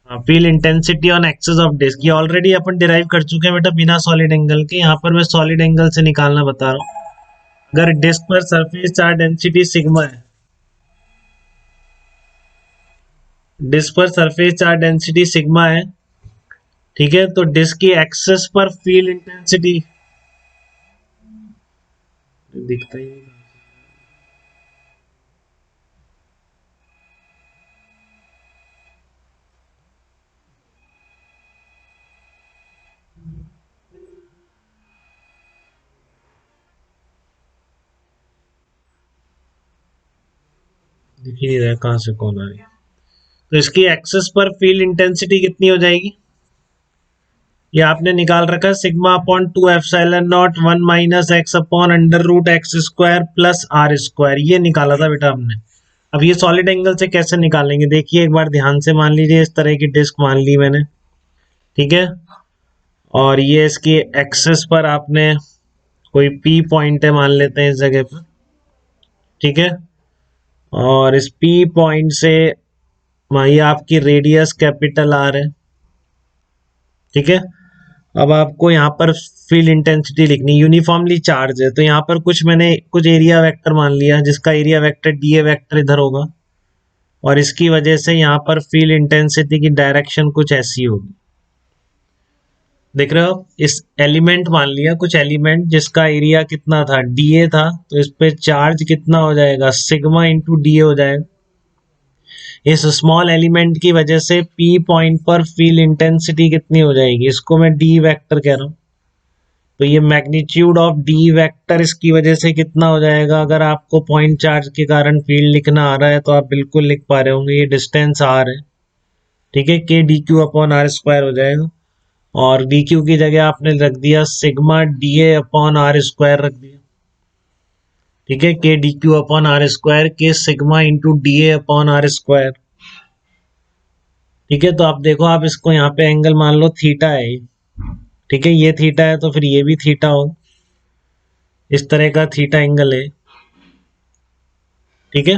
Feel intensity on axis of disc, ये already अपन derive कर चुके हैं बेटा बिना सॉलिड एंगल के। यहाँ पर मैं सॉलिड एंगल से निकालना बता रहा हूँ। अगर डिस्क पर सरफेस चार्ज डेंसिटी सिग्मा है, डिस्क पर सरफेस चार्ज डेंसिटी सिग्मा है, ठीक है, तो डिस्क की एक्सेस पर फील्ड इंटेंसिटी दिखता ही नहीं, दिख ही नहीं रहा कहाँ से कौन आ रही है। तो इसकी एक्सेस पर फील्ड इंटेंसिटी कितनी हो जाएगी, ये आपने निकाल रखा, sigma upon 2 epsilon not 1 minus x upon under root x square plus are square, ये निकाला था बेटा हमने। अब ये सॉलिड एंगल से कैसे निकालेंगे, देखिए एक बार ध्यान से मान लीजिए, इस तरह की डिस्क मान ली मैंने, ठीक है, और ये इसकी एक्सेस पर आपने कोई पी पॉइंट है मान लेते हैं इस जगह पर, ठीक है, और इस पी पॉइंट से ये आपकी रेडियस कैपिटल आर है, ठीक है। अब आपको यहाँ पर फील्ड इंटेंसिटी लिखनी, यूनिफॉर्मली चार्ज है, तो यहाँ पर मैंने कुछ एरिया वेक्टर मान लिया जिसका area vector D A vector इधर होगा, और इसकी वजह से यहाँ पर फील्ड इंटेंसिटी की डायरेक्शन कुछ ऐसी होगी, देख रहे हो। इस एलिमेंट मान लिया, कुछ एलिमेंट जिसका एरिया कितना था, डी ए था, तो इस पे चार्ज कितना हो जाएगा, सिग्मा इंटू डी ए हो जाएगा। इस स्मॉल एलिमेंट की वजह से पी पॉइंट पर फील्ड इंटेंसिटी कितनी हो जाएगी, इसको मैं डी वेक्टर कह रहा हूँ, तो ये मैग्नीट्यूड ऑफ डी वेक्टर इसकी वजह से कितना हो जाएगा। अगर आपको पॉइंट चार्ज के कारण फील्ड लिखना आ रहा है तो आप बिल्कुल लिख पा रहे होंगे, ये डिस्टेंस आर है, ठीक है, के D Q upon are square हो जाएगा, और डी क्यू की जगह आपने रख दिया sigma D A upon are square रख दिया, ठीक है, के D Q upon are square K sigma into D A upon are square, ठीक है। तो आप देखो, आप इसको यहाँ पे एंगल मान लो थीटा है, ठीक है, ये थीटा है तो फिर ये भी थीटा हो, इस तरह का थीटा एंगल है, ठीक है।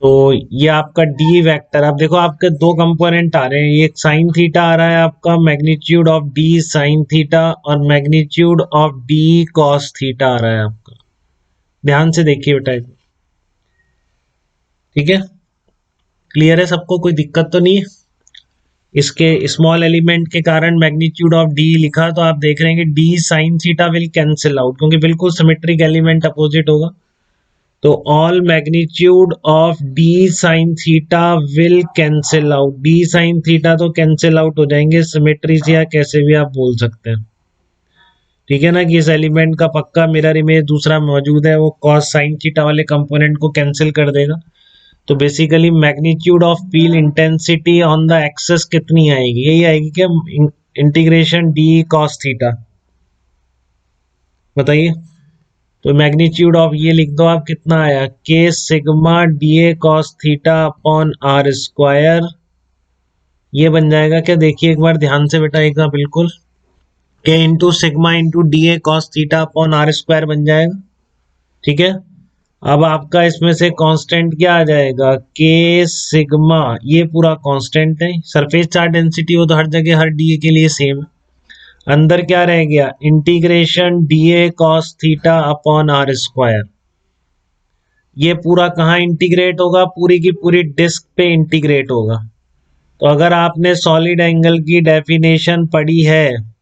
तो ये आपका डी वेक्टर, आप देखो आपके दो कंपोनेंट आ रहे हैं, एक साइन थीटा आ रहा है आपका, magnitude of D sine theta, और magnitude of D cos theta आ रहा है आपका, ध्यान से देखिए बेटा, ठीक है, क्लियर है सबको, कोई दिक्कत तो नहीं है। इसके स्मॉल एलिमेंट के कारण मैग्नीट्यूड ऑफ डी लिखा, तो आप देख रहे हैं कि D sine theta will cancel out, क्योंकि बिल्कुल सिमेट्रिक एलिमेंट अपोजिट होगा, तो all magnitude of D sine theta will cancel out, D sine theta तो कैंसिल आउट हो जाएंगे, सिमेट्री से या कैसे भी आप बोल सकते हैं, ठीक है ना, कि इस एलिमेंट का पक्का मिरर इमेज दूसरा मौजूद है, वो कॉस साइन थीटा वाले कंपोनेंट को कैंसिल कर देगा। तो basically magnitude of field intensity on the axis कितनी आएगी, यही आएगी क्या, इंटीग्रेशन डी कॉस थीटा, बताइए। तो मैग्नीट्यूड ऑफ ये लिख दो आप, कितना आया, k sigma D a cos theta upon are square, ये बन जाएगा क्या, देखिए एक बार ध्यान से बेटा, एक बार बिल्कुल, k into sigma into D a cos theta upon are square बन जाएगा, ठीक है। अब आपका इसमें से कांस्टेंट क्या आ जाएगा, के सिग्मा, ये पूरा कांस्टेंट है, सरफेस चार्ज डेंसिटी वो तो हर जगह हर डी ए के लिए सेम है, अंदर क्या रह गया, integration d a cos theta upon are square, ये पूरा कहाँ इंटीग्रेट होगा, पूरी की पूरी डिस्क पे इंटीग्रेट होगा। तो अगर आपने सॉलिड एंगल की डेफिनेशन पढ़ी है,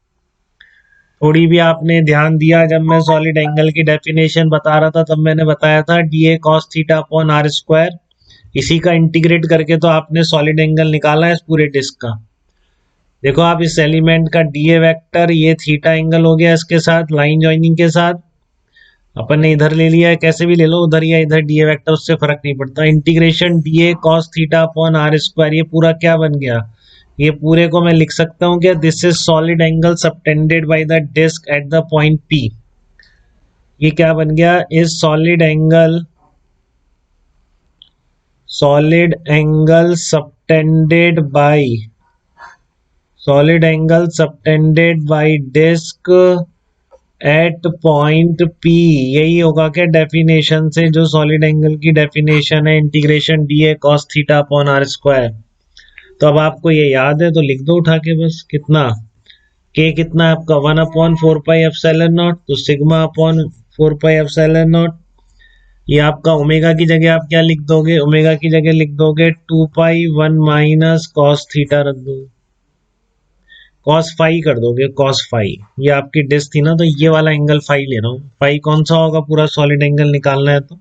थोड़ी भी आपने ध्यान दिया, जब मैं सॉलिड एंगल की डेफिनेशन बता रहा था तब मैंने बताया था d a cos theta upon are square, इसी का इंटीग्रेट करके तो आपने सॉलिड एंगल निकाला है इस पूरे डिस्क का। देखो आप इस एलिमेंट का डी ए वेक्टर, ये थीटा एंगल हो गया इसके साथ लाइन ज्वाइनिंग के साथ, अपन ने इधर ले लिया है, कैसे भी ले लो, उधर या इधर डी ए वेक्टर, उससे फर्क नहीं पड़ता, integration d a cos theta upon are square, ये पूरा क्या बन गया, ये पूरे को मैं लिख सकता हूँ क्या, this is solid angle subtended by the disc at the point p, ये क्या बन गया, is solid angle subtended by disc at point p, यही होगा क्या डेफिनेशन से, जो सॉलिड एंगल की डेफिनेशन है, integration d a cos theta upon are square. तो अब आपको ये याद है तो लिख दो उठा के बस। कितना के कितना है आपका 1/4 पाई एप्सिलॉन नॉट, तो sigma upon 4 pi epsilon not. ये आपका ओमेगा की जगह आप क्या लिख दोगे, ओमेगा की जगह लिख दोगे 2 पाई 1 माइनस कॉस थीटा रख दोगे, कॉस फाई कर दोगे, कॉस फाई। ये आपकी डिस्क थी ना, तो ये वाला एंगल फाई ले रहा हूँ। फाई कौन सा होगा, पूरा सॉलिड एंगल निकालना है तो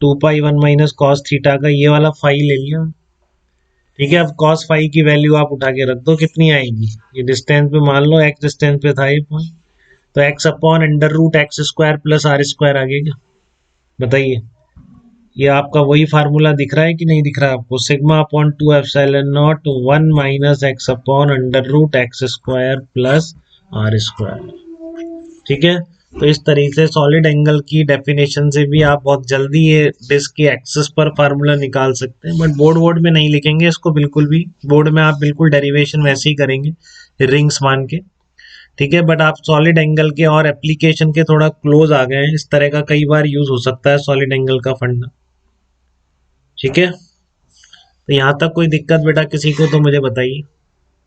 2 पाई 1 माइनस कॉस थीटा का ये वाला फाई ले लिया। ठीक है, अब कॉस फाई की वैल्यू आप उठा के रख दो, कितनी आएगी। ये डिस्टेंस पे मान लो एक्स डिस्टेंस पे था ये पॉइंट, तो X upon under root x square plus are square आ गया। बताइए, ये आपका वही फार्मूला दिख रहा है कि नहीं दिख रहा है आपको, sigma upon 2 epsilon not 1 - x upon under root x square plus are square. ठीक है, तो इस तरीके से सॉलिड एंगल की डेफिनेशन से भी आप बहुत जल्दी ये डिस्क की एक्सिस पर फार्मूला निकाल सकते हैं, बट बोर्ड में नहीं लिखेंगे इसको बिल्कुल भी। बोर्ड में आप बिल्कुल डेरिवेशन वैसे ही करेंगे रिंग्स मान के। ठीक है, बट आप सॉलिड एंगल के और एप्लीकेशन के थोड़ा क्लोज आ गए हैं, इस तरह का कई बार यूज हो सकता है सॉलिड एंगल का फंडा। ठीक है, तो यहाँ तक कोई दिक्कत बेटा किसी को तो मुझे बताइए।